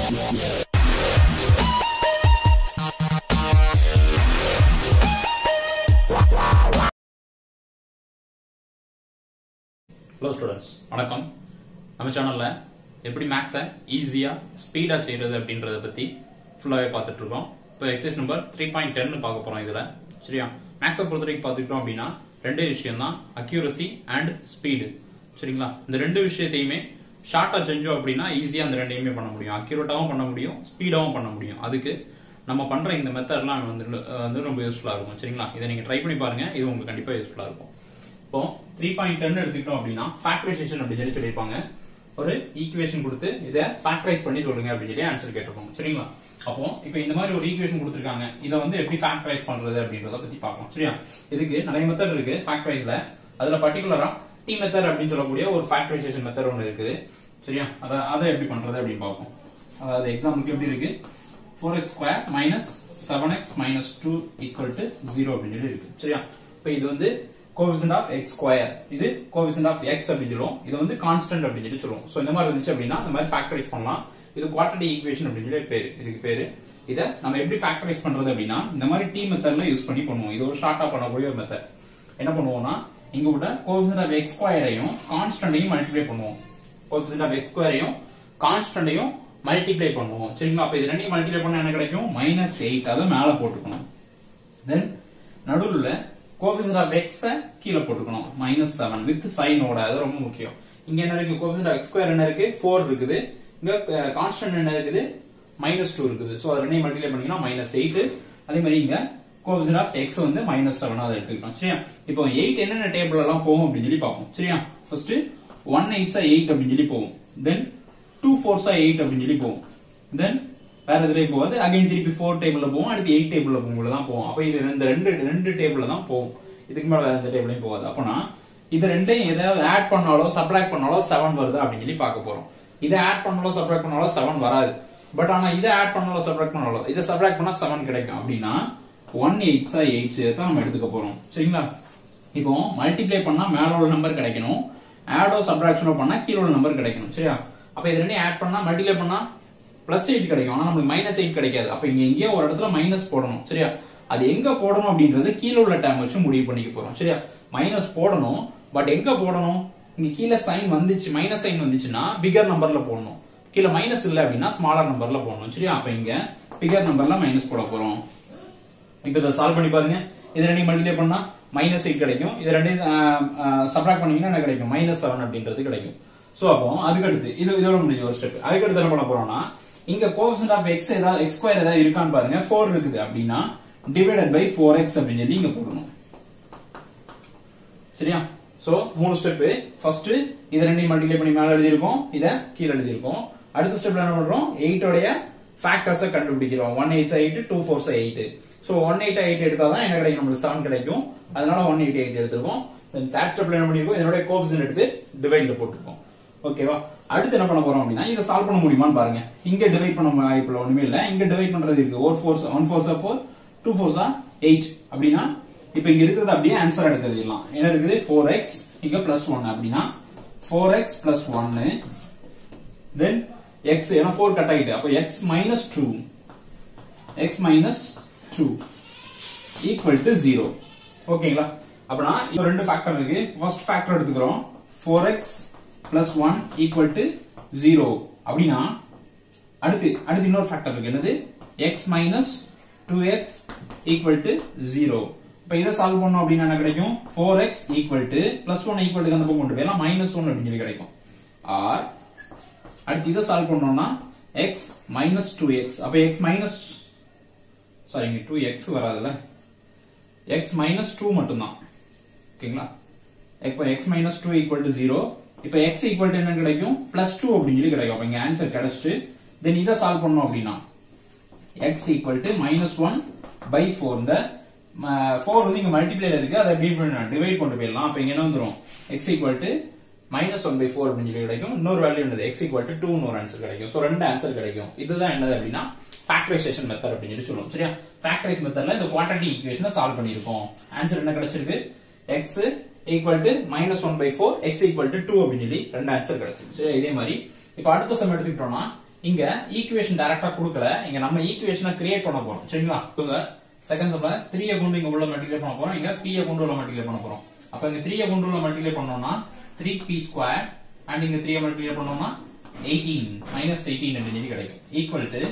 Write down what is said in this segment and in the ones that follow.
Hello students, வணக்கம். நம்ம சேனல்ல எப்படி மேக்ஸை ஈஸியா ஸ்பீடா செய்யறது அப்படின்றத பத்தி ஃபுல்லாவே பார்த்துட்டு இருக்கோம். இப்போ எக்ஸசைஸ் நம்பர் 3.10 பார்க்க போறோம் இதுல. சரியா? மேக்ஸை பொறுத்தவரைக்கும் பார்த்துக்கிட்டோம் அப்படின்னா ரெண்டே விஷயம் தான், அக்யூரசி அண்ட் ஸ்பீடு. சரிங்களா? இந்த ரெண்டு விஷயத்தையுமே ஷார்ட்டா செஞ்சோம் அப்படின்னா ஈஸியா அந்த ரெண்டையுமே பண்ண முடியும். அக்யூரேட்டாவும் பண்ண முடியும், ஸ்பீடாவும் பண்ண முடியும். அதுக்கு நம்ம பண்ற இந்த மெத்தட்லாம் வந்து ரொம்ப யூஸ்ஃபுல்லா இருக்கும். சரிங்களா? இதை நீங்க ட்ரை பண்ணி பாருங்க, இது உங்களுக்கு கண்டிப்பா யூஸ்ஃபுல்லா இருக்கும். இப்போ 3.10 எடுத்துக்கிட்டோம் அப்படின்னா ஃபேக்டரைசேஷன் அப்படின்னு சொல்லியிருப்பாங்க. ஒரு ஈக்குவேஷன் கொடுத்து இதை ஃபேக்டரைஸ் பண்ணி சொல்லுங்க அப்படின்னு சொல்லி ஆன்சர் கேட்டிருப்பாங்க. சரிங்களா? அப்போ இப்போ இந்த மாதிரி ஒரு ஈக்குவேஷன் கொடுத்துருக்காங்க, இதை வந்து எப்படி ஃபேக்டரைஸ் பண்றது அப்படின்றத பத்தி பார்க்கலாம். சரியா? இதுக்கு நிறைய மெத்தட் இருக்கு ஃபேக்டரைஸ்ல. அதுல பர்டிகுலரா டி மெத்தட் அப்படின்னு சொல்லக்கூடிய ஒரு ஃபேக்டரைசேஷன் மெத்தட் ஒன்று இருக்குது. சரியா? அதை எப்படி பண்றது அப்படின்னு பார்ப்போம். அதாவது எக்ஸாம்பிளுக்கு எப்படி இருக்கு, 4x square minus 7x minus 2 equal to 0 அப்படின்னு சொல்லி இருக்கு. சரியா? இப்போ இது வந்து கோஎஃபிஷியன்ட் ஆஃப் x ஸ்கொயர், இது கோஎஃபிஷியன்ட் ஆஃப் x அப்படின்னு சொல்லுவோம். இது வந்து கான்ஸ்டன்ட் அப்படின்னு சொல்லி சொல்லுவோம். சோ இந்த மாதிரி இருந்துச்சு அப்படின்னா இந்த மாதிரி ஃபேக்டரைஸ் பண்ணலாம். இது குவாட்ரேட்டிக் ஈக்குவேஷன் அப்படின்னு சொல்லி பேரு, இதுக்கு பேரு. இத நம்ம எப்படி ஃபேக்டரைஸ் பண்றது அப்படின்னா இந்த மாதிரி டி மெத்தட்ல யூஸ் பண்ணி பண்ணுவோம். இது ஒரு ஷார்ட்டா பண்ணக்கூடிய ஒரு மெத்தட். என்ன பண்ணுவோம்னா இங்க உள்ள கோஎஃபிஷியன்ட் ஆஃப் x ஸ்கொயரையும் கான்ஸ்டன்ட்டையும் மல்டிப்ளை பண்ணுவோம். கோஎஃபிஷியன்ட் ஆஃப் x ஸ்கொயரையும் கான்ஸ்டன்ட்டையும் மல்டிப்ளை பண்ணுவோம். சரிங்களா? அப்ப இது ரெண்டையும் மல்டிப்ளை பண்ணா என்ன கிடைக்கும், -8. அதை மேல போட்டுக்கணும். தென் நடுவுல கோஎஃபிஷியன்ட் ஆஃப் x கீழ போட்டுக்கணும், -7 வித் சைனோட. அது ரொம்ப முக்கியம். இங்க என்ன இருக்கு, கோஎஃபிஷியன்ட் ஆஃப் x ஸ்கொயர் என்ன இருக்கு, 4 இருக்குது. இங்க கான்ஸ்டன்ட் என்ன இருக்குது, -2 இருக்குது. சோ அது ரெண்டையும் மல்டிப்ளை பண்ணீங்கன்னா -8. அதே மாதிரி இங்க கோஎஃபிஷியன்ட் ஆஃப் x வந்து -7 அதை எடுத்துக்கிட்டோம். சரியா? இப்போ 8 என்னென்ன டேபிள் எல்லாம் போகும் அப்படின்னு சொல்லி பார்ப்போம். சரியா? ஃபர்ஸ்ட் 1 8s 8 அப்படின்னு சொல்லி போகும். தென் 2 4s 8 அப்படின்னு சொல்லி போகும். தென் வேற எதுலயும் போகாது. அகைன் திருப்பி 4 டேபிள்ல போகும், அடுத்து 8 டேபிள்ல போகும்போது தான் போகும். அப்ப இது ரெண்டு டேபிள்ல தான் போகும். இதுக்கு மேல வேற எந்த டேபிளையும் போகாது. அப்பனா இது ரெண்டையும் ஏதாவது ஆட் பண்ணாலோ சப்ட்ராக்ட் பண்ணாலோ 7 வருது அப்படின்னு சொல்லி பார்க்க போறோம். இதை ஆட் பண்ணாலோ சப்ட்ராக்ட் பண்ணாலோ 7 வராது. பட் ஆனா இதை ஆட் பண்ணாலோ சப்ட்ராக்ட் பண்ணாலோ இதை சப்ட்ராக்ட் பண்ணா 7 கிடைக்கும். அப்படின்னா 1 8s 8 தான் நம்ம எடுத்துக்க போறோம். சரிங்களா? இப்போ மல்டிப்ளை பண்ணா மேல உள்ள நம்பர் கிடைக்கணும், ஆடோ சப்ட்ராக்ஷனோ பண்ணா கீழ உள்ள நம்பர் கிடைக்கணும். சரியா? அப்ப இது ரெண்டையும் ஆட் பண்ணா மல்டிப்ளை பண்ணா +8 கிடைக்கும். ஆனா நமக்கு -8 கிடைக்காது. அப்ப இங்க எங்கேயோ ஒரு இடத்துல மைனஸ் போடணும். சரியா? அது எங்க போடணும் அப்படின்றது கீழே உள்ள டேர்ம் வச்சு முடிவு பண்ணிக்க போறோம். சரியா? மைனஸ் போடணும், பட் எங்க போடணும், இங்க கீழே சைன் வந்துச்சு, மைனஸ் சைன் வந்துச்சுன்னா பிகர் நம்பர்ல போடணும். கீழே மைனஸ் இல்ல அப்படின்னா ஸ்மாலர் நம்பர்ல போடணும். சரியா? அப்ப இங்க பிகர் நம்பர்ல மைனஸ் போட போறோம். இப்ப இதை சால்வ் பண்ணி பாருங்க. இது ரெண்டையும் மல்டிப்ளை பண்ணா -8 கிடைக்கும். இது ரெண்டையும் சப்ட்ராக்ட் பண்ணீங்கன்னா என்ன கிடைக்கும், -7 அப்படின்றது கிடைக்கும். சோ அப்போ அதுக்கு அடுத்து இதோட முடிஞ்ச ஒரு ஸ்டெப். அதுக்கு அடுத்து என்ன பண்ண போறோம்னா இங்க கோஎஃபிஷியன்ட் ஆஃப் x ஏதாவது x ஸ்கொயர் ஏதாவது இருக்கான்னு பாருங்க. 4 இருக்குது அப்படின்னா டிவைடட் பை 4x அப்படின்னு சொல்லி இங்க போடணும். சரியா? So 3 step. ஃபர்ஸ்ட் இது ரெண்டையும் மல்டிப்ளை பண்ணி மேல எழுதி இருக்கோம், இத கீழ எழுதி இருக்கோம். அடுத்த ஸ்டெப்ல என்ன பண்றோம், 8 உடைய ஃபேக்டர்ஸை கண்டுபிடிக்கிறோம். 1 8s 8 2 4s 8. சோ 1 8 8 எடுத்தா தான் என்ன கிடைக்கும், நமக்கு 7 கிடைக்கும். அதனால 1 8 8 எடுத்துறோம். தென் தேர்ட் ஸ்டெப்ல என்ன பண்ணிருக்கோம், இதோட கோஎஃபிஷியன்ட் எடுத்து டிவைட்ல போட்டுருக்கோம். ஓகேவா? அடுத்து என்ன பண்ண போறோம் அப்படின்னா இதை சால்வ் பண்ண முடியுமான்னு பாருங்க. இங்க டிவைட் பண்ண வாய்ப்புல ஒண்ணுமே இல்ல. இங்க டிவைட் பண்றது இருக்கு. 1 4s 4 2 4s 8 அப்படின்னா இப்ப இங்க இருக்கிறது அப்படியே ஆன்சர் எடுத்து எழுதிடலாம். என்ன இருக்குது, 4x இங்க +1 அப்படின்னா 4x + 1 தென் x ஏன்னா 4 கட் ஆயிட்டு, அப்ப x - 2 ஈக்குவல் டு 0. ஓகேங்களா? அப்பனா இந்த ரெண்டு ஃபேக்டர் இருக்கு. ஃபர்ஸ்ட் ஃபேக்டர் எடுத்துக்கிறோம், 4x + 1 ஈக்குவல் டு 0 அப்படின்னா அடுத்து இன்னொரு ஃபேக்டர் இருக்கு. என்னது, x - 2x ஈக்குவல் டு 0. இப்ப இதை சால்வ் பண்ணோம் அப்படின்னா என்ன கிடைக்கும், 4x equal to +1 equal to அந்த பக்கம் கொண்டு போயிடலாம், -1 அப்படின்னு சொல்லி கிடைக்கும். ஆர் அடுத்து இதை சால்வ் பண்ணோம்னா x - 2x. அப்ப இங்க 2x வராதுல்ல, x - 2 மட்டும்தான். ஓகேங்களா? இப்ப x - 2 ஈக்குவல் டு 0. இப்ப x ஈக்குவல் டு என்ன கிடைக்கும், +2 அப்படின்னு சொல்லி கிடைக்கும். அப்ப இங்க ஆன்சர் கிடைச்சிட்டு தென் இதை சால்வ் பண்ணோம் அப்படின்னா x ஈக்குவல் டு -1/4. இந்த 4 வந்து இங்க மல்டிப்ளைல இருக்கு, அதை டிவைட் கொண்டு போயிடலாம். அப்ப இங்க என்ன வந்துரும், x ஈக்குவல் டு -1/4 அப்படின்னு சொல்லி கிடைக்கும். இன்னொரு வேல்யூ என்னது, x ஈக்குவல் டு 2 ஒரு ஆன்சர் கிடைக்கும். சோ ரெண்டு ஆன்சர் கிடைக்கும். இதுதான் என்னது அப்படின்னா ஃபேக்டரைசேஷன் மெத்தட் அப்படின்னு சொல்லி சொல்லுவோம். சரியா? ஃபேக்டரைஸ் மெத்தட்ல இந்த குவாட்ரேட்டிக் ஈக்குவேஷனை சால்வ் பண்ணிருக்கோம். ஆன்சர் என்ன கிடைச்சிருக்கு, x equal to -1/4 x equal to 2 அப்படின்னு சொல்லி ரெண்டு ஆன்சர் கிடைச்சிருக்கு. சரி, இதே மாதிரி இப்ப அடுத்த சம் எடுத்துக்கிட்டோம்னா இங்க ஈக்குவேஷன் டைரக்டா கொடுக்கல, இங்க நம்ம ஈக்குவேஷனை கிரியேட் பண்ண போறோம். சரிங்களா? இங்க செகண்ட் சம்ல 3 கொண்டு இங்க உள்ள மல்டிப்ளை பண்ண போறோம், இங்க p கொண்டு உள்ள மல்டிப்ளை பண்ண போறோம். அப்ப இங்க 3 கொண்டு உள்ள மல்டிப்ளை பண்ணோம்னா 3p² அண்ட் இங்க 3 மல்டிப்ளை பண்ணோம்னா 18 -18 அப்படின்னு கிடைக்கும். ஈக்குவல் டு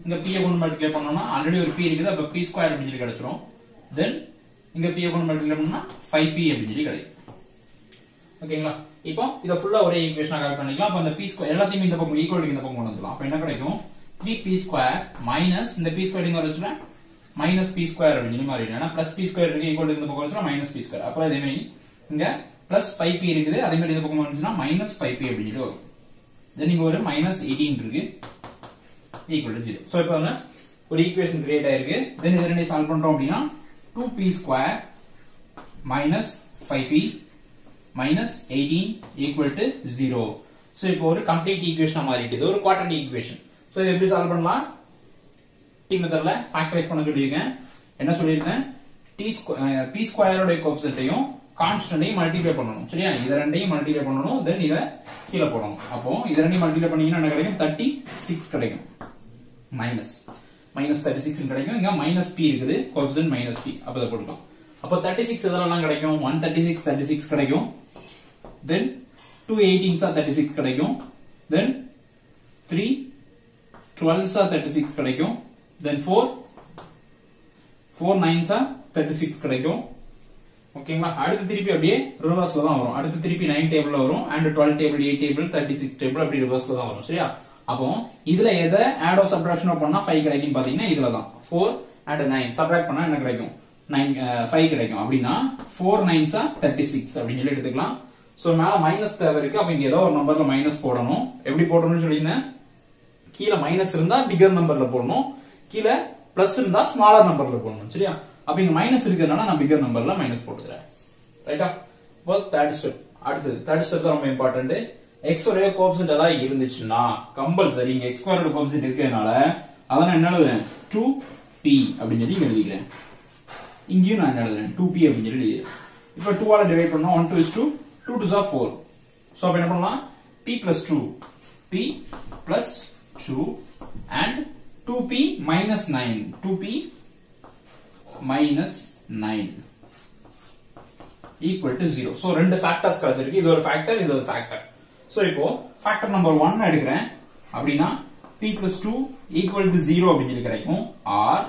இங்க p கொண்டு மல்டிப்ளை பண்ணோம்னா ஆல்ரெடி ஒரு p இருக்குது, அப்ப p² அப்படின்னு சொல்லி கிடைச்சிரும். தென் இங்க p கொண்டு மல்டிப்ளை பண்ணா 5p அப்படின்னு சொல்லி கிடைக்கும். ஓகேங்களா? இப்போ இத ஃபுல்லா ஒரே ஈக்குவேஷனா கால் பண்ணிக்கலாம். அப்ப அந்த p² எல்லாத்தையும் இந்த பக்கம் ஈக்குவல் டு இந்த பக்கம் கொண்டு வந்துடலாம். அப்ப என்ன கிடைக்கும்? 3p² மைனஸ் இந்த p² இங்க வரச்சுனா மைனஸ் p² அப்படின்னு சொல்லி மாறிடும். ஏன்னா பிளஸ் p² இருக்கு, ஈக்குவல் டு இந்த பக்கம் வரச்சுனா மைனஸ் p². அப்புறம் அதே மாதிரி இங்க பிளஸ் 5p இருக்குது, அதே மாதிரி இந்த பக்கம் வந்துச்சுனா மைனஸ் 5p அப்படின்னு சொல்லி வரும். தென் இங்க ஒரு மைனஸ் 18 இருக்கு, ஈக்குவல் டு 0. சோ இப்போ ஒரு ஈக்குவேஷன் கிரியேட் ஆயிருக்கு. தென் இத ரெண்டையும் சால்வ் பண்றோம் அப்படினா 2p² minus 5p minus 18 equal to 0. So இப்போ ஒரு complete equation மாறிட்டு இது ஒரு quadratic equation. So இதை எப்படி சால்வ் பண்ணலாம்? t மெத்தட்ல ஃபேக்டரைஸ் பண்ண சொல்லிருக்கேன். என்ன சொல்லிருக்கேன்? p² ஓட கோஎஃபிஷியன்ட்டையும் கான்ஸ்டன்ட்டையும் மல்டிப்ளை பண்ணனும். சரியா? இத ரெண்டையும் மல்டிப்ளை பண்ணனும். தென் இத கீழ போடணும். அப்போ இத ரெண்டையும் மல்டிப்ளை பண்ணீங்கன்னா என்ன கிடைக்கும்? 36 கிடைக்கும். மைனஸ் 36 கிடைக்கும். இங்க மைனஸ் p இருக்குது, கோஎஃபிஷியன்ட் மைனஸ் p. அப்ப இத போட்டுக்கலாம். அப்ப 36 எதெல்லாம் கிடைக்கும்? 136 கிடைக்கும். Then 2 18s are 36 கிடைக்கும். Then 3 12s are 36 கிடைக்கும். Then 4 9s are 36 கிடைக்கும். ஓகேங்களா? அடுத்து திருப்பி அப்படியே ரிவர்ஸ்ல தான் வரும். அடுத்து திருப்பி 9 டேபிள்ல வரும் and 12 டேபிள் 8 டேபிள் 36 டேபிள் அப்படி ரிவர்ஸ்ல தான் வரும். சரியா? அப்போ இதுல எதை ஆடோ சப்ட்ராக்ஷனோ பண்ணா 5 கிடைக்கும் பாத்தீங்கன்னா இதுல தான் 4 and 9 சப்ட்ராக்ட் பண்ணா என்ன கிடைக்கும்? 5 கிடைக்கும். அப்படின்னா 4 9s are 36 அப்படின்னு சொல்லி எடுத்துக்கலாம். சோ மேல மைனஸ் தேவை இருக்கு, அப்ப இங்க ஏதோ ஒரு நம்பர்ல மைனஸ் போடணும். எப்படி போடணும்னு சொல்லியிருந்தேன்? கீழே மைனஸ் இருந்தா பிகர் நம்பர்ல போடணும், கீழே பிளஸ் இருந்தா ஸ்மாலர் நம்பர்ல போடணும். சரியா? அப்ப இங்க மைனஸ் இருக்கிறதுனால நான் பிகர் நம்பர்ல மைனஸ் போட்டுக்கிறேன். ரைட்டா? இப்போ தேர்ட் ஸ்டெப். அடுத்து தேர்ட் ஸ்டெப் தான் ரொம்ப இம்பார்ட்டன்ட். எக்ஸ் ஒரே கோஎஃபிஷியன்ட் ஏதாவது இருந்துச்சுன்னா கம்பல்சரி இங்க x ஸ்கொயரோட கோஎஃபிஷியன்ட் இருக்கிறதுனால அத நான் என்ன எழுதுறேன்? 2p அப்படின்னு சொல்லி எழுதிக்கிறேன். இங்கேயும் நான் என்ன எழுதுறேன்? 2p அப்படின்னு சொல்லி எழுதிக்கிறேன். இப்போ 2 ஆல டிவைட் பண்ணா 1 2 is 2 2 2s are 4. சோ அப்ப என்ன பண்ணலாம்? p plus 2 p plus 2 and 2p minus 9 2p minus 9 equal to 0. So ரெண்டு ஃபேக்டர்ஸ் கிடைச்சிருக்கு. இது ஒரு ஃபேக்டர், இது ஒரு ஃபேக்டர். சோ இப்போ ஃபேக்டர் நம்பர் 1 எடுக்கிறேன் அப்படினா p plus 2 equal to 0 அப்படின்னு சொல்லி கிடைக்கும். ஆர்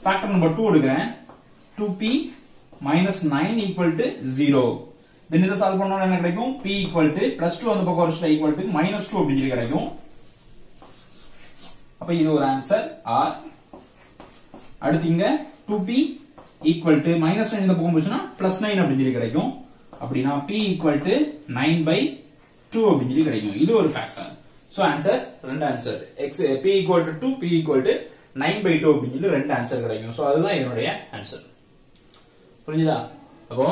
ஃபேக்டர் நம்பர் 2 எடுக்கிறேன் 2p minus 9 equal to 0. தென் இத சால்வ் பண்ணா என்ன கிடைக்கும்? p equal to plus 2 அந்த பக்கம் வரச்சா equal to minus 2 அப்படின்னு சொல்லி கிடைக்கும். அப்ப இது ஒரு ஆன்சர் ஆர். அடுத்து இங்க 2p equal to minus 9 இந்த பக்கம் போச்சுனா plus 9 அப்படின்னு சொல்லி கிடைக்கும். அப்படினா p equal to 9/2 அப்படின்னு சொல்லி கிடைக்கும். இது ஒரு ஃபேக்டர். சோ ஆன்சர் ரெண்டு answer. x p equal to 2 p equal to 9/2 அப்படின்னு சொல்லி ரெண்டு ஆன்சர் கிடைக்கும். சோ அதுதான் இதனுடைய ஆன்சர். புரிஞ்சுதா? அப்போ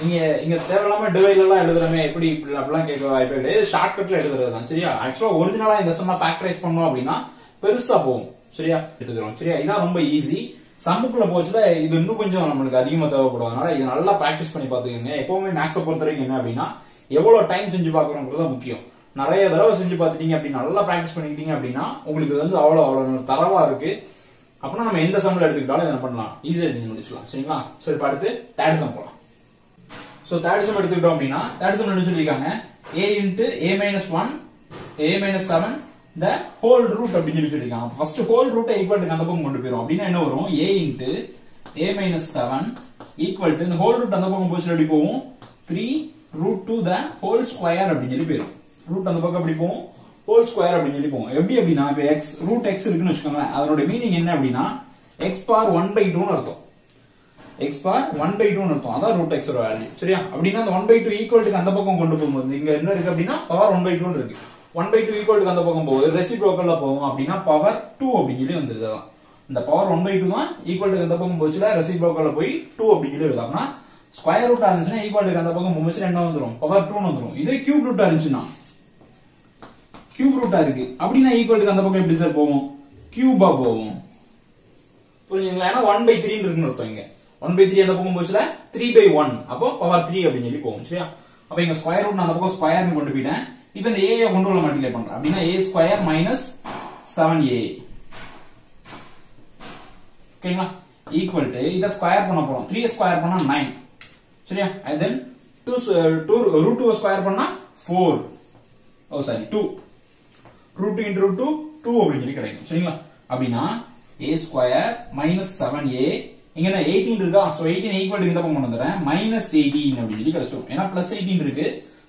இங்க தேவையில்லாம டிவைட் எல்லாம் எழுதுறமே எப்படி இப்படி அப்படிலாம் கேட்க வாய்ப்பே கிடையாது. ஷார்ட்கட்ல எழுதுறது தான். சரியா? ஆக்சுவலா ஒரிஜினலா இந்த சம்ம ஃபேக்டரைஸ் பண்ணோம் அப்படின்னா பெருசா போகும். சரியா? எடுத்துக்கிறோம். சரியா? இதான் ரொம்ப ஈஸி. சம்முக்குள்ள போச்சுல இது இன்னும் கொஞ்சம் நம்மளுக்கு அதிகமா தேவைப்படும். அதனால இதை நல்லா பிராக்டிஸ் பண்ணி பாத்துக்கோங்க. எப்பவுமே மேக்ஸை பொறுத்த வரைக்கும் என்ன அப்படின்னா எவ்வளவு டைம் செஞ்சு பாக்குறோங்கிறது முக்கியம். நிறைய தடவை செஞ்சு பாத்துட்டீங்க அப்படின்னா நல்லா பிராக்டிஸ் பண்ணிக்கிட்டீங்க அப்படின்னா உங்களுக்கு வந்து அவ்வளவு தரவா இருக்கு. அப்படின்னா நம்ம எந்த சம்ல எடுத்துக்கிட்டாலும் என்ன பண்ணலாம்? ஈஸியா செஞ்சு முடிச்சுக்கலாம். சரிங்களா? சரி, இப்ப அடுத்து தேர்ட் சம் போலாம். சோ தேர்ட் சம் எடுத்துக்கிட்டோம் அப்படின்னா தேர்ட் சம் என்ன சொல்லிருக்காங்க? a into a minus 1 a minus 7 the whole root அப்படின்னு சொல்லி சொல்லிருக்காங்க. First whole root equal to அந்த பக்கம் கொண்டு போயிரும். அப்படின்னா என்ன வரும்? a into a minus 7 equal to இந்த ஹோல் ரூட் அந்த பக்கம் போச்சு எப்படி போகும்? 3 root 2 the whole square அப்படின்னு சொல்லி போயிரும். ரூட் அந்த பக்கம் எப்படி போகும்? ஹோல் ஸ்கொயர் அப்படின்னு சொல்லி போகும். எப்படி அப்படின்னா இப்ப x ரூட் x இருக்குன்னு வச்சுக்கோங்க. அதோட மீனிங் என்ன அப்படின்னா x power 1/2 ன்னு அர்த்தம். x power 1/2 ன்னு அர்த்தம். அதான் ரூட் x ஓட வேல்யூ. சரியா? அப்படின்னா அந்த 1/2 ஈக்குவல் டு அந்த பக்கம் கொண்டு போகும்போது இங்க என்ன இருக்கு அப்படின்னா பவர் 1/2 ன்னு இருக்கு. 1/2 ஈக்குவல் டு அந்த பக்கம் போகுது ரெசிப்ரோக்கல்ல போகும் அப்படின்னா பவர் 2 அப்படின்னு சொல்லி வந்துருது. இந்த பவர் 1/2 தான் ஈக்குவல் டு அந்த பக்கம் போச்சுல ரெசிப்ரோக்கல்ல போய் 2 அப்படின்னு சொல்லி எழுதலாம். ஸ்கொயர் ரூட்டா இருந்துச்சுன்னா ஈக்குவல் டு அந்த பக்கம் போச்சுன்னா என்ன வந்துரும்? பவர் 2 ன்னு வந்துரும். இதே கியூப் ரூட்டா இருந்துச்சுன்னா கியூப் ரூட்டா இருக்கு அப்படின்னா ஈக்குவல் டு அந்த பக்கம் எப்படி சார் போகும்? கியூபா போகும். புரியுதுங்களா? ஏன்னா 1/3 இருக்குன்னு அர்த்தம். இங்க 1/3 அந்த பக்கம் போச்சுல 3/1 அப்போ பவர் 3 அப்படின்னு சொல்லி போகும். சரியா? அப்ப இங்க ஸ்கொயர் ரூட் அந்த பக்கம் ஸ்கொயர்னு கொண்டு போயிட்டேன். இப்போ இந்த a கொண்டு உள்ள மல்டிப்ளை பண்றேன் அப்படினா a ஸ்கொயர் மைனஸ் 7a ஓகேங்களா ஈக்குவல் டு இத ஸ்கொயர் பண்ண போறோம் 3 ஸ்கொயர் பண்ணா 9 சரியா and then 2 root 2 ஸ்கொயர் பண்ணா 4 ஓ சாரி 2 root 2 into root 2 2 அப்படி சொல்லி கிடைக்கும் சரிங்களா அப்படினா a ஸ்கொயர் மைனஸ் 7a இங்க 18 இருக்கா சோ 18 ஈக்குவல் டு இந்த பக்கம் கொண்டு வந்துறேன் மைனஸ் 18 அப்படி சொல்லி கிடைச்சோம் ஏனா பிளஸ் 18 இருக்கு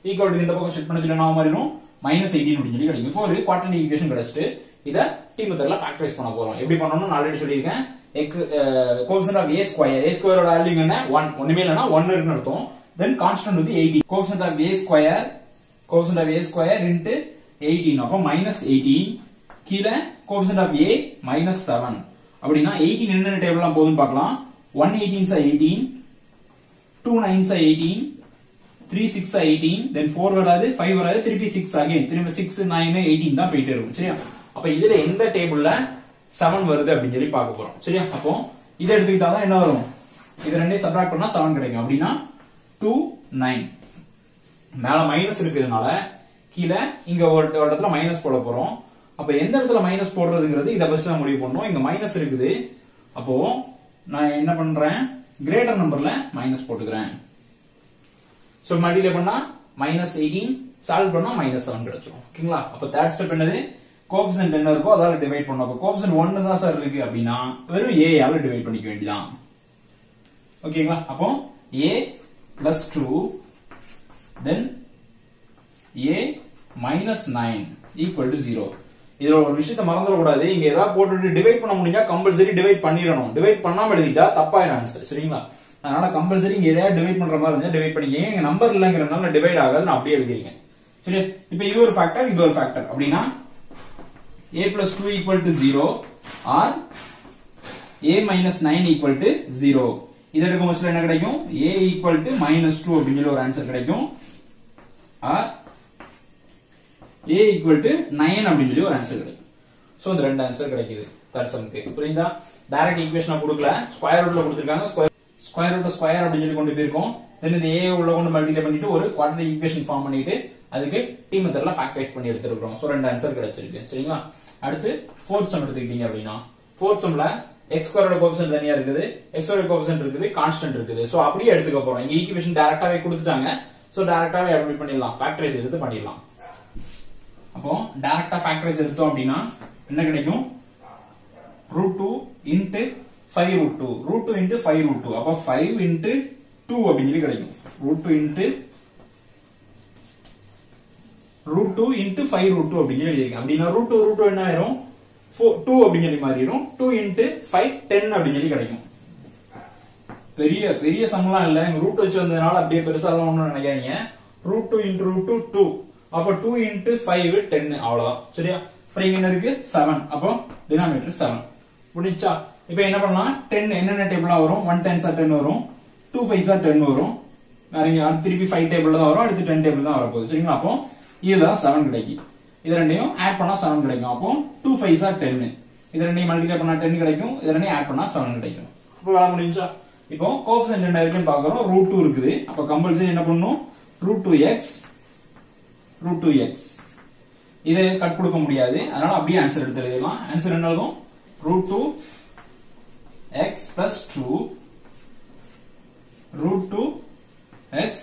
ஈக்குவல் டு இந்த பக்கம் செட் பண்ண சொல்லி நான் மாறிடும் மைனஸ் 18 அப்படி சொல்லி கிடைக்கும் இப்போ ஒரு குவாட்ரேட்டிக் ஈக்குவேஷன் கிடைச்சிட்டு இத t மெத்தட்ல ஃபேக்டரைஸ் பண்ண போறோம் எப்படி பண்ணனும்னு நான் ஆல்ரெடி சொல்லியிருக்கேன் கோஎஃபிஷியன்ட் ஆஃப் a ஸ்கொயர் ஓட வேல்யூ என்ன 1 ஒண்ணுமே இல்லனா 1 இருக்குன்னு அர்த்தம் தென் கான்ஸ்டன்ட் வந்து 18 coefficient of a square into 18 அப்ப மைனஸ் 18 கீழ கோஎஃபிஷியன்ட் ஆஃப் a மைனஸ் 7 அப்படினா 18 என்னென்ன டேபிள்லாம் போகுதுன்னு பார்க்கலாம் 1 18s are 18 2 9s are 18 3 6 are 18 then 4 வராது 5 வராது திருப்பி 6 again திருப்பி 6 9 18 தான் போயிட்டே இருக்கும் சரியா அப்ப இதுல எந்த டேபிள்ல 7 வருது அப்படினு சொல்லி பார்க்க போறோம் சரியா அப்போ இத எடுத்துக்கிட்டா தான் என்ன வரும் இது ரெண்டையும் சப்ட்ராக்ட் பண்ணா 7 கிடைக்கும் அப்படினா 2 9 மேல மைனஸ் இருக்குதுனால கீழ இங்க ஒரு இடத்துல மைனஸ் போட போறோம் அப்ப எந்த இடத்துல மைனஸ் போடுறதுங்கிறது இத பத்தி தான் முடிவு பண்ணனும் இங்க மைனஸ் இருக்குது அப்போ நான் என்ன பண்றேன் கிரேட்டர் நம்பர்ல மைனஸ் போட்டுக்கிறேன் சோ மல்டிப்ளை பண்ணா மைனஸ் 18 சால்வ் பண்ணா மைனஸ் 7 கிடைச்சிரும் ஓகேங்களா அப்ப தேர்ட் ஸ்டெப் என்னது கோஎஃபிஷியன்ட் என்ன இருக்கோ அதால டிவைட் பண்ணனும் அப்ப கோஎஃபிஷியன்ட் 1 தான் சார் இருக்கு அப்படினா வெறும் a ஆல டிவைட் பண்ணிக்க வேண்டியதான் ஓகேங்களா அப்போ a plus 2 then a minus 9 equal to 0 இதுல ஒரு விஷயத்தை மறந்துட கூடாது இங்க ஏதாவது போட்டுட்டு டிவைட் பண்ண முடிஞ்சா கம்பல்சரி டிவைட் பண்ணிரணும் டிவைட் பண்ணாம எழுதிட்டா தப்பாயிரும் ஆன்சர் சரிங்களா அதனால கம்பல்சரி இங்க ஏதாவது டிவைட் பண்ற மாதிரி இருந்தா டிவைட் பண்ணிக்கங்க இங்க நம்பர் இல்லங்கறனால டிவைட் ஆகாது நான் அப்படியே எழுதிருக்கேன் சரி இப்போ இது ஒரு ஃபேக்டர் இது ஒரு ஃபேக்டர் அப்படினா a plus 2 equal to 0 or a minus 9 equal to 0 இத எடுக்கும் பட்சத்துல என்ன கிடைக்கும் a equal to minus 2 அப்படிங்கிற ஒரு ஆன்சர் கிடைக்கும் or a equal to 9 அப்படிங்கிற ஒரு ஆன்சர் கிடைக்கும் சோ இந்த ரெண்டு ஆன்சர் கிடைக்குது தட் சம்க்கு புரியுதா டைரக்ட் ஈக்குவேஷனா கொடுக்கல ஸ்கொயர் ரூட்ல கொடுத்திருக்காங்க ஸ்கொயர் ரூட் ஸ்கொயர் அப்படினு சொல்லி கொண்டு போயிருக்கோம் தென் இந்த a உள்ள கொண்டு மல்டிப்ளை பண்ணிட்டு ஒரு குவாட்ரேட்டிக் ஈக்குவேஷன் ஃபார்ம் பண்ணிட்டு அதுக்கு t மெத்தட்ல ஃபேக்டரைஸ் பண்ணி எடுத்துறோம் சோ ரெண்டு ஆன்சர் கிடைச்சிருக்கு சரிங்களா அடுத்து ஃபோர்த் சம் எடுத்துக்கிட்டீங்க அப்படினா ஃபோர்த் சம்ல x ஸ்கொயரோட கோஎஃபிஷியன்ட் தனியா இருக்குது x ஓட கோஎஃபிஷியன்ட் இருக்குது கான்ஸ்டன்ட் இருக்குது சோ அப்படியே எடுத்துக்க போறோம் இங்க ஈக்குவேஷன் டைரக்டாவே கொடுத்துட்டாங்க சோ டைரக்டாவே அப்ளை பண்ணிடலாம் ஃபேக்டரைஸ் எடுத்து பண்ணிடலாம் அப்போ டைரக்டா ஃபேக்டரைஸ் எடுத்தோம் அப்படினா என்ன கிடைக்கும் √2 into 5 √2 √2 into 5 √2 அப்ப 5 into 2 அப்படிங்கறது கிடைக்கும் √2 into √2 into 5 √2 அப்படிங்கறது இருக்கு அப்படினா √2 என்ன ஆயிரும் 2 அப்படிங்கறது மாறிடும் 2 into 5 10 அப்படிங்கறது கிடைக்கும் பெரிய பெரிய சம்லாம் இல்ல இங்க ரூட் வச்சு வந்ததனால அப்படியே பெருசா எல்லாம் ஒண்ணும் நினைக்காதீங்க √2 into √2 2 அப்ப 2 into 5 10 அவ்வளவுதான் சரியா அப்புறம் இங்க என்ன இருக்கு 7 அப்போ டினாமினேட்டர் 7 முடிஞ்சா இப்போ என்ன பண்ணலாம் 10 என்னென்ன டேபிளா வரும் 1 10s 10 வரும் 2 5s 10 வரும் வேற இங்க திருப்பி 5 டேபிள் தான் வரும் அடுத்து 10 டேபிள் தான் வர போகுது சரிங்களா அப்போ இதுல 7 கிடைக்கும் இது ரெண்டையும் ஆட் பண்ணா 7 கிடைக்கும் அப்போ 2 5s 10 இது ரெண்டையும் மல்டிப்ளை பண்ணா 10 கிடைக்கும் இது ரெண்டையும் ஆட் பண்ணா 7 கிடைக்கும் அப்போ வேலை முடிஞ்சா இப்போ கோஎஃபிஷியன்ட் என்ன இருக்குன்னு பார்க்கறோம் √2 இருக்குது அப்ப கம்பல்சரி என்ன பண்ணனும் √2x இது கட் கொடுக்க முடியாது அதனால அப்படியே ஆன்சர் எடுத்து எழுதலாம் ஆன்சர் என்ன எழுதும் √2x plus 2 √2x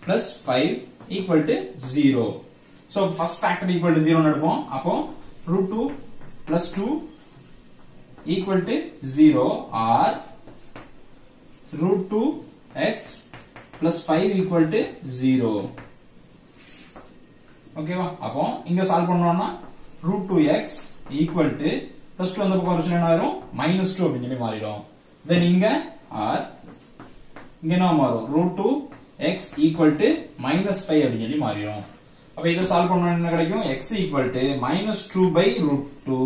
plus 5 equal to 0 so first factor equal to 0 னு எடுப்போம் அப்போ √2 plus 2 equal to 0 or √2x plus 5 equal to 0 ஓகேவா அப்போ இங்க சால்வ் பண்ணோம்னா √2x equal to plus 2 அந்த பக்கம் வரச்ச என்ன ஆயிரும் -2 அப்படி சொல்லி மாறிடும் தென் இங்க r இங்க என்ன மாறும் √2x equal to -5 அப்படி சொல்லி மாறிடும் அப்ப இத சால்வ் பண்ணா என்ன கிடைக்கும் x equal to -2/√2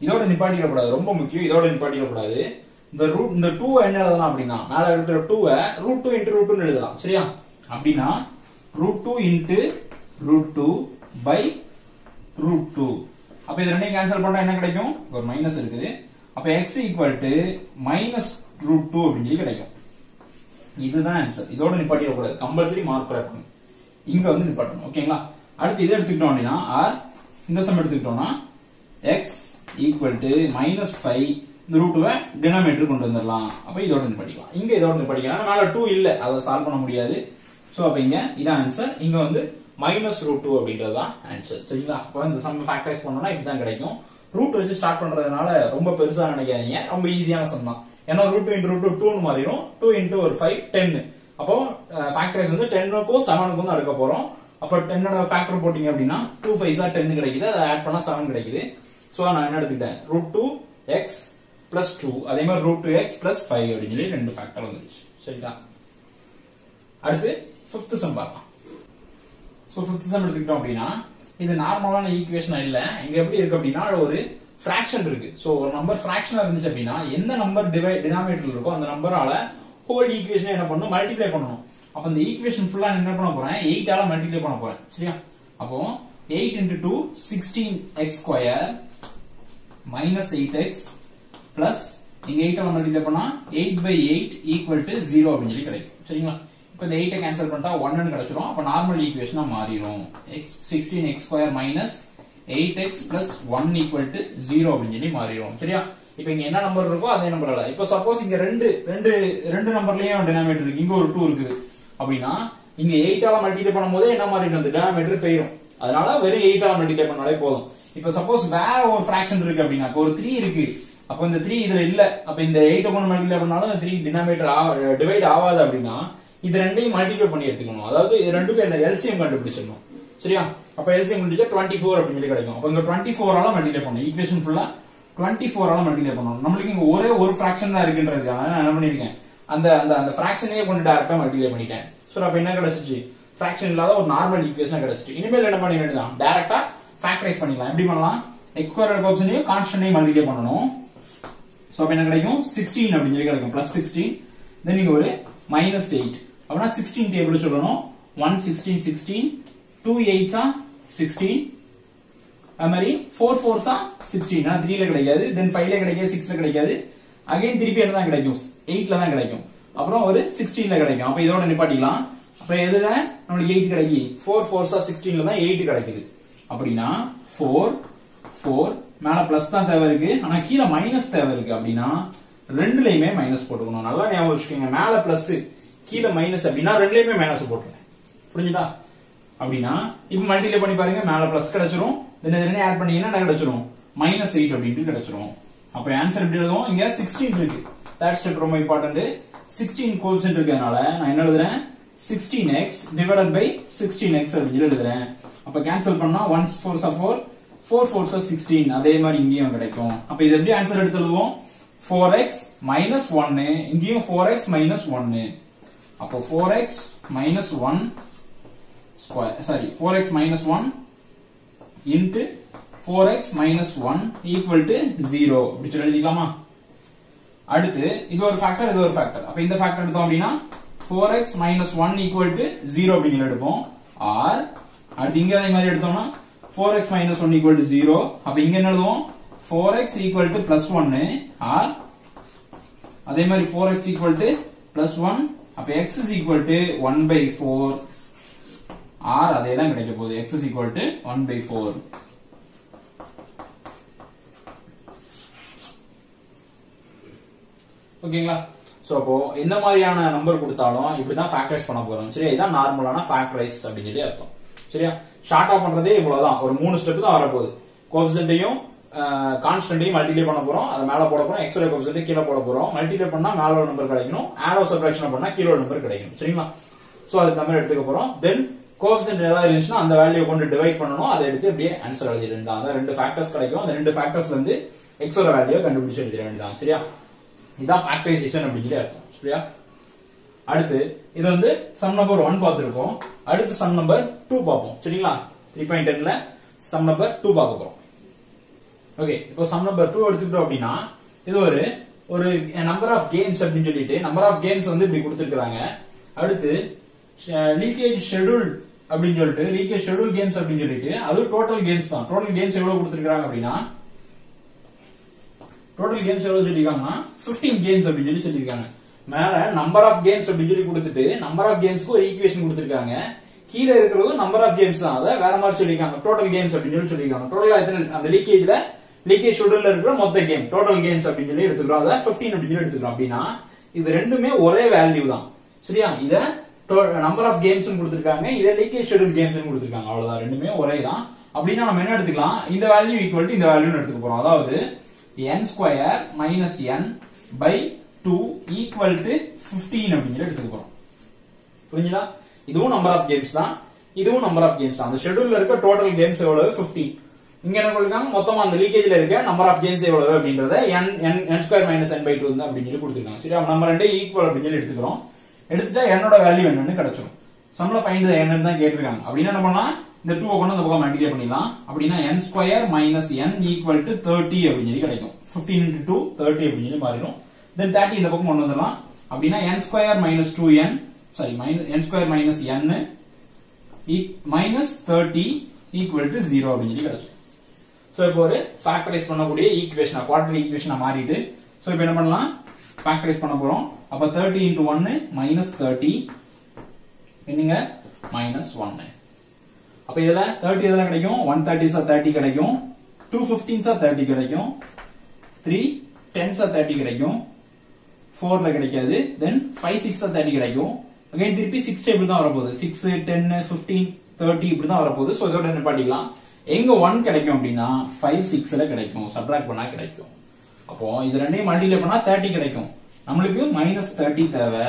இதோட நிப்பாட்டிட கூடாது ரொம்ப முக்கியம் இதோட நிப்பாட்டிட கூடாது இந்த 2 என்ன எழுதலாம் அப்படினா மேல இருக்கிற 2 √2 into √2 னு எழுதலாம் சரியா அப்படினா √2 into √2/√2 அப்ப இது ரெண்டையும் கேன்சல் பண்ணா என்ன கிடைக்கும் ஒரு மைனஸ் இருக்குது அப்ப x equal to -√2 அப்படி கிடைக்கும் இதுதான் ஆன்சர் இதோட நிப்பாட்டிட கூடாது கம்பல்சரி மார்க் கரெக்ட் பண்ணு இங்க வந்து நிப்பாட்டணும். ஓகேங்களா? அடுத்து இதை எடுத்துக்கிட்டோம் அப்படின்னா ஆர் இந்த சம் எடுத்துக்கிட்டோம்னா x ஈக்குவல் டு -5 இந்த ரூட்டுவை டினாமினேட்டர் கொண்டு வந்துடலாம். அப்ப இதோட நிப்பாட்டிக்கலாம். இங்க இதோட நிப்பாட்டிக்கலாம். மேல 2 இல்ல, அதை சால்வ் பண்ண முடியாது. சோ அப்ப இங்க இதான் ஆன்சர். இங்க வந்து -√2 அப்படின்றது தான் ஆன்சர். சரிங்களா? அப்ப இந்த சம் ஃபேக்டரைஸ் பண்ணோம்னா இப்படிதான் கிடைக்கும். ரூட் வச்சு ஸ்டார்ட் பண்றதுனால ரொம்ப பெருசா நினைக்காதீங்க, ரொம்ப ஈஸியான சம் தான். ஏன்னா √2 × √2 2 மாறிடும். 2 × ஒரு 5 10. அப்போ ஃபேக்டரைஸ் வந்து 10க்கும் 7க்கும் தான் எடுக்க போறோம். அப்ப 10ஓட ஃபேக்டர் போட்டீங்க அப்படின்னா 2 5 10 கிடைக்குது. அதை ஆட் பண்ணா 7 கிடைக்குது. சோ நான் என்ன எடுத்துக்கிட்டேன், √2x + 2 அதே மாதிரி √2x + 5 அப்படின்னு சொல்லி ரெண்டு ஃபேக்டர் வந்துருச்சு. சரிங்களா? அடுத்து 5th சம் பார்க்கலாம். சோ 5th சம் எடுத்துக்கிட்டோம் அப்படின்னா இது நார்மலான ஈக்குவேஷன் இல்ல. இங்க எப்படி இருக்கு அப்படின்னா ஒரு ஃபிராக்ஷன் இருக்கு. சோ ஒரு நம்பர் ஃபிராக்ஷனா இருந்துச்சு அப்படின்னா எந்த நம்பர் டினாமினேட்டர்ல இருக்கோ அந்த நம்பரால ஹோல் ஈக்குவேஷன் என்ன பண்ணணும், மல்டிப்ளை பண்ணணும். அப்ப இந்த ஈக்குவேஷன் ஃபுல்லா என்ன பண்ண போறேன், 8 ஆல மல்டிப்ளை பண்ண போறேன். சரியா? அப்போ 8 × 2 16x² -8x பிளஸ் இங்க 8 ஆல மல்டிப்ளை பண்ணா 8/8 = 0 அப்படின்னு சொல்லி கிடைக்கும். சரிங்களா? இப்ப இந்த 8 கேன்சல் பண்ணிட்டா 1 ன்னு கிடைச்சிரும். அப்ப நார்மல் ஈக்குவேஷனா மாறிடும். 16x² -8x + 1 = 0 அப்படின்னு சொல்லி மாறிடும். சரியா? இப்ப இங்க என்ன நம்பர் இருக்கோ அதே நம்பர் அல்ல. இப்ப சப்போஸ் இங்க ரெண்டு நம்பர்லயும் டினாமினேட்டர் இருக்கு, இங்க ஒரு 2 இருக்குது அப்படின்னா இங்க 8 ஆல மல்டிப்ளை பண்ணும்போது என்ன மாறிடும், அந்த டினாமினேட்டர் போயிடும். அதனால வெறும் 8 ஆல மல்டிப்ளை பண்ணாலே போதும். இப்ப சப்போஸ் வேற ஒரு ஃபிராக்ஷன் இருக்கு அப்படின்னா ஒரு 3 இருக்கு. அப்ப இந்த 3 இதுல இல்ல. அப்ப இந்த 8 கொண்டு மல்டிப்ளை பண்ணாலும் இந்த 3 டினாமினேட்டர் டிவைட் ஆகாது அப்படின்னா இது ரெண்டையும் மல்டிப்ளை பண்ணி எடுத்துக்கணும். அதாவது இது ரெண்டுக்கும் என்ன எல்சிஎம் கண்டுபிடிச்சிடணும். சரியா? அப்ப எல்சிஎம் கண்டுபிடிச்சா 24 அப்படின்னு சொல்லி கிடைக்கும். அப்ப இங்க 24 ஆல மல்டிப்ளை பண்ணணும். ஈக்குவேஷன் ஃபுல்லா 24 ஆல மல்டிப்ளை பண்ணணும். நம்மளுக்கு இங்க ஒரே ஒரு ஃபிராக்ஷன் தான் இருக்குன்றதுக்காக நான் என்ன பண்ணிருக்கேன், அந்த அந்த அந்த ஃபிராக்ஷனையே கொண்டு டைரக்டா மல்டிப்ளை பண்ணிட்டேன். சோ அப்ப என்ன கிடைச்சிச்சு, ஃபிராக்ஷன் இல்லாத ஒரு நார்மல் ஈக்குவேஷன் கிடைச்சிட்டு. இனிமேல் என்ன பண்ண வேண்டியதான், டைரக்டா ஃபேக்டரைஸ் பண்ணிக்கலாம். எப்படி பண்ணலாம், x² கோஎஃபிஷியன்ட்டையும் கான்ஸ்டன்ட்டையும் மல்டிப்ளை பண்ணணும். சோ அப்ப என்ன கிடைக்கும், 16 அப்படின்னு சொல்லி கிடைக்கும். +16 தென் இங்க ஒரு -8 அப்படினா 16 டேபிள் சொல்லணும். 1 16 16 2 8s 16 அது மாதிரி 4 4s 16. ஆனா 3 ல கிடைக்காது, தென் 5 ல கிடைக்காது, 6 ல கிடைக்காது. அகைன் திருப்பி என்ன தான் கிடைக்கும், 8 ல தான் கிடைக்கும். அப்புறம் ஒரு 16 ல கிடைக்கும். அப்ப இதோட நிப்பாட்டிக்கலாம். அப்ப எதுல நமக்கு 8 கிடைக்கும், 4 4s 16 ல தான் 8 கிடைக்குது. அப்படினா 4 4 மேல பிளஸ் தான் தேவை இருக்கு, ஆனா கீழ மைனஸ் தேவை இருக்கு. அப்படின்னா ரெண்டுலயுமே மைனஸ் போட்டுக்கணும். நல்லா ஞாபகம் வச்சுக்கோங்க, மேல பிளஸ் கீழ மைனஸ் அப்படின்னா ரெண்டுலயுமே மைனஸ் போட்டுருங்க. புரிஞ்சுதா? அப்படின்னா இப்ப மல்டிப்ளை பண்ணி பாருங்க, மேல பிளஸ் கிடைச்சிரும், தென் இது ரெண்டையும் ஆட் பண்ணீங்கன்னா என்ன கிடைச்சிரும், -8 அப்படின்ட்டு கிடைச்சிரும். அப்ப ஆன்சர் எப்படி எழுதுவோம், இங்க 16 இருக்கு. தேர்ட் ஸ்டெப் ரொம்ப இம்பார்ட்டன்ட். 16 கோஎஃபிஷியன்ட் இருக்கறனால நான் என்ன எழுதுறேன், 16x டிவைடட் பை 16x அப்படின்னு எழுதுறேன். அப்ப கேன்சல் பண்ணா 1 4s 4 4 4s 16. அதே மாதிரி இங்கேயும் கிடைக்கும். அப்ப இது எப்படி ஆன்சர் எடுத்து எழுதுவோம், 4x - 1 இங்கேயும் 4x - 1. அப்போ 4x - 1 square, sorry 4x - 1 into 4x - 1 equal to 0 அப்படி சொல்லி எழுதிக்கலாமா? அடுத்து இது ஒரு ஃபேக்டர், இது ஒரு ஃபேக்டர். அப்ப இந்த ஃபேக்டர் எடுத்தோம் அப்படின்னா 4x - 1 equal to 0 அப்படின்னு எடுப்போம். or அடுத்து இங்க அதே மாதிரி எடுத்தோம்னா 4x - 1 equal to 0. அப்ப இங்க என்ன எழுதுவோம், 4x equal to +1 or அதே மாதிரி 4x equal to +1. அப்ப x is equal to 1/4 or அதே தான் கிடைக்க போகுது, x is equal to 1/4. ஓகேங்களா? சோ அப்போ இந்த மாதிரியான நம்பர் கொடுத்தாலும் இப்படிதான் ஃபேக்டரைஸ் பண்ண போறோம். சரியா? இதான் நார்மலான ஃபேக்டரைஸ் அப்படின்னு சொல்லி அர்த்தம். சரியா? ஷார்ட்டா பண்றதே இவ்வளவுதான், ஒரு 3 ஸ்டெப் தான் வரப்போகுது. கோஎஃபிஷியன்ட்டையும் கான்ஸ்டன்ட்டையும் மல்டிப்ளை பண்ண போறோம், அதை மேல போட போறோம், x ஓட கோஎஃபிஷியன்ட் கீழ போட போறோம். மல்டிப்ளை பண்ணா மேல ஒரு நம்பர் கிடைக்கணும், ஆட் ஆர் சப்ட்ராக்ஷன் பண்ணா கீழ ஒரு நம்பர் கிடைக்கணும். சரிங்களா? சோ அதுக்கு நம்ம எடுத்துக்க போறோம். தென் கோஎஃபிஷியன்ட் ஏதாவது இருந்துச்சுன்னா அந்த வேல்யூ கொண்டு டிவைட் பண்ணனும், அதை எடுத்து அப்படியே ஆன்சர் எழுதிட வேண்டியதான். அதான் 2 ஃபேக்டர்ஸ் கிடைக்கும். அந்த 2 ஃபேக்டர்ஸ்ல இருந்து x ஓட வேல்யூ கண்டுபிடிச்சு எழுதிட வேண்டியதான். சரியா? இதான் ஃபேக்டரைசேஷன் அப்படின்னு சொல்லி அர்த்தம். சரியா? அடுத்து இது வந்து சம் நம்பர் 1 பார்த்திருக்கோம். அடுத்து சம் நம்பர் 2 பார்ப்போம். சரிங்களா? 3.10ல சம் நம்பர் 2 பார்க்க போறோம். ஓகே, இப்போ சம் நம்பர் 2 எடுத்துக்கிட்டோம் அப்படின்னா இது ஒரு நம்பர் ஆஃப் கேம்ஸ் அப்படின்னு சொல்லிட்டு நம்பர் ஆஃப் கேம்ஸ் வந்து இப்படி கொடுத்திருக்காங்க. அடுத்து லீக்கேஜ் ஷெட்யூல் அப்படின்னு சொல்லிட்டு லீக்கேஜ் ஷெட்யூல் கேம்ஸ் அப்படின்னு சொல்லிட்டு அது டோட்டல் கேம்ஸ் தான். டோட்டல் கேம்ஸ் எவ்வளவு கொடுத்திருக்காங்க அப்படின்னா டோட்டல் கேம்ஸ் எவ்வளவு சொல்லிருக்காங்கன்னா 15 கேம்ஸ் அப்படின்னு சொல்லி சொல்லிருக்காங்க. மேல நம்பர் ஆஃப் கேம்ஸ் அப்படின்னு சொல்லி கொடுத்துட்டு நம்பர் ஆஃப் கேம்ஸ்க்கு ஒரு ஈக்குவேஷன் கொடுத்திருக்காங்க. கீழே இருக்கிறது நம்பர் ஆஃப் கேம்ஸ் தான். அதை வேற மாதிரி சொல்லிருக்காங்க, டோட்டல் கேம்ஸ் அப்படின்னு சொல்லிருக்காங்க. டோட்டலா எத்தனை அந்த லீக்கேஜ் ஷெட்யூல்ல இருக்கிற மொத்த கேம் டோட்டல் கேம்ஸ் அப்படின்னு சொல்லி எடுத்துக்கிறோம். அதை 15 அப்படின்னு சொல்லி எடுத்துக்கிறோம். அப்படின்னா இது ரெண்டுமே ஒரே வேல்யூ தான். சரியா? இத நம்பர் ஆஃப் கேம்ஸ் கொடுத்திருக்காங்க, இத லீக்கேஜ் ஷெட்யூல் கேம்ஸ் கொடுத்திருக்காங்க. அவ்வளவுதான், ரெண்டுமே ஒரே தான். அப்படின்னா நம்ம என்ன எடுத்துக்கலாம், இந்த வேல்யூ ஈக்குவல் டு இந்த வேல்யூன்னு எடுத்துக்க போறோம். அதாவது n square minus n by 2 equal to 15 அப்படின்னு சொல்லி எடுத்துக்க போறோம். புரிஞ்சுதா? இதுவும் நம்பர் ஆஃப் கேம்ஸ் தான், இதுவும் நம்பர் ஆஃப் கேம்ஸ் தான். அந்த ஷெட்யூல்ல இருக்க டோட்டல் கேம்ஸ் எவ்வளவு? 15. இங்க என்ன கொடுத்திருக்காங்க, மொத்தமா அந்த லீக்கேஜ்ல இருக்க நம்பர் ஆஃப் கேம்ஸ் எவ்வளவு அப்படின்றத n square minus n by 2 தான் அப்படின்னு சொல்லி கொடுத்திருக்காங்க. சரியா? நம்ம ரெண்டே ஈக்குவல் அப்படின்னு சொல்லி எடுத்துக்கிறோம். எடுத்துட்டா என்னோட வேல்யூ என்னன்னு கிடைச்சிடும். சம்ல ஃபைண்ட் தி n தான் கேட்டிருக்காங்க. அப்படின்னா என்ன பண்ணலாம், இந்த 2 கொண்டு அந்த பக்கம் மல்டிப்ளை பண்ணிடலாம். அப்படின்னா n square minus n equal to 30 அப்படின்னு சொல்லி கிடைக்கும். 15 into 2 30 அப்படின்னு சொல்லி மாறிடும். தென் 30 இந்த பக்கம் கொண்டு வந்துடலாம். அப்படின்னா n square minus 2n sorry n square minus n minus 30 equal to 0 அப்படின்னு சொல்லி கிடைக்கும். சோ இப்போ ஒரு ஃபேக்டரைஸ் பண்ணக்கூடிய ஈக்குவேஷன், குவாட்ரரி ஈக்குவேஷனா மாறிட்டு, சோ இப்போ என்ன பண்ணலாம், ஃபேக்டரைஸ் பண்ண போறோம். அப்ப 30 into 1 மைனஸ் 30 என்னங்க மைனஸ் 1. அப்ப இதுல 30 எதுல கிடைக்கும், 130s 30 கிடைக்கும், 215s 30 கிடைக்கும், 3 10s 30 கிடைக்கும், 4ல கிடைக்காது, தென் 5 6 30 கிடைக்கும். அகைன் திருப்பி 6 டேபிள் தான் வரப்போகுது, 6 10 15 30 இப்படி தான் வரப்போகுது. சோ இதோட நிப்பாட்டிக்கலாம். எங்க 1 கிடைக்கும் அப்படின்னா 5 6ல கிடைக்கும், சப்ட்ராக்ட் பண்ணா கிடைக்கும். அப்போ இது ரெண்டையும் மல்டிப்ளை பண்ணா 30 கிடைக்கும். நம்மளுக்கு மைனஸ் 30 தேவை.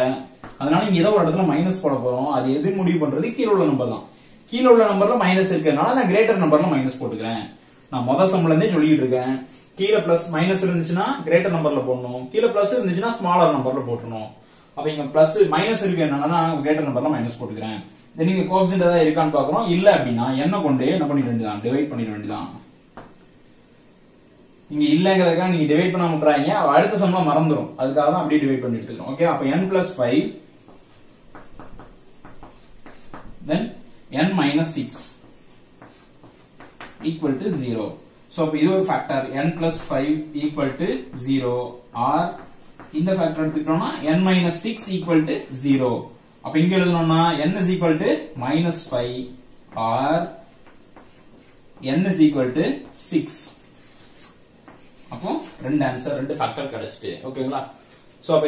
அதனால இங்க ஏதோ ஒரு இடத்துல மைனஸ் போட போறோம். அது எது முடிவு பண்றது, கீழே உள்ள நம்பர் தான். கீழே உள்ள நம்பர்ல மைனஸ் இருக்கிறதுனால நான் கிரேட்டர் நம்பர்ல மைனஸ் போட்டுக்கிறேன். நான் மொதல் சம்ல இருந்தே சொல்லிட்டு இருக்கேன், கீழே பிளஸ் மைனஸ் இருந்துச்சுன்னா கிரேட்டர் நம்பர்ல போடணும், கீழே பிளஸ் இருந்துச்சுன்னா ஸ்மாலர் நம்பர்ல போட்டுறணும். அப்ப இங்க பிளஸ் மைனஸ் இருக்கு, என்னன்னா கிரேட்டர் நம்பர்ல மைனஸ் போட்டுக்கிறேன். நீங்க கோஎஃபிஷியன்ட் ஏதாவது இருக்கான்னு பாக்குறோம். இல்ல அப்படின்னா என்ன கொண்டு என்ன பண்ணிட வேண்டியதான், டிவைட் பண்ணிட வேண்டியதான். இங்க இல்லங்கிறதுக்காக நீங்க டிவைட் பண்ண விட்டுறாங்க, அடுத்த சம்ல மறந்துடும். அதுக்காக தான் அப்படியே டிவைட் பண்ணி எடுத்துக்கிறோம். ஓகே, அப்ப n plus 5 then n minus 6 equal to 0. So அப்ப இது ஒரு factor, n plus 5 equal to 0 or இந்த ஃபேக்டர் எடுத்துக்கிட்டோம்னா n minus 6 equal to 0. அப்ப இங்க எழுதணும்னா n is equal to minus 5 or n is equal to 6. அப்போ ரெண்டு ஆன்சர், ரெண்டு ஃபேக்டர் கிடைச்சிட்டு. ஓகேங்களா? சோ அப்ப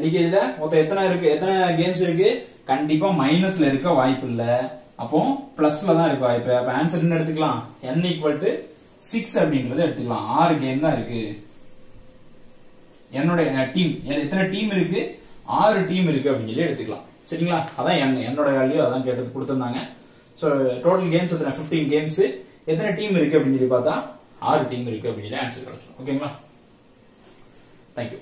லீக்கேஜ்ல மொத்தம் எத்தனை இருக்கு, எத்தனை கேம்ஸ் இருக்கு? கண்டிப்பா மைனஸ்ல இருக்க வாய்ப்பு இல்ல, அப்போ பிளஸ்ல தான் இருக்கு வாய்ப்பு. அப்ப ஆன்சர் என்ன எடுத்துக்கலாம், n equal to 6 அப்படிங்கறத எடுத்துக்கலாம். 6 கேம் தான் இருக்கு. என்னோட டீம் எத்தனை டீம் இருக்கு, 6 டீம் இருக்கு அப்படின்னு சொல்லி எடுத்துக்கலாம். சரிங்களா? அதான் என்னோட வேல்யூ அதான் கேட்டது கொடுத்திருந்தாங்க. சோ டோட்டல் கேம்ஸ் எத்தனை, 15 கேம்ஸ். எத்தனை டீம் இருக்கு அப்படின்னு சொல்லி பார்த்தா 6 டீம் இருக்கு அப்படின்னு சொல்லி ஆன்சர் கிடைச்சிடும். ஓகேங்களா? தேங்க்யூ.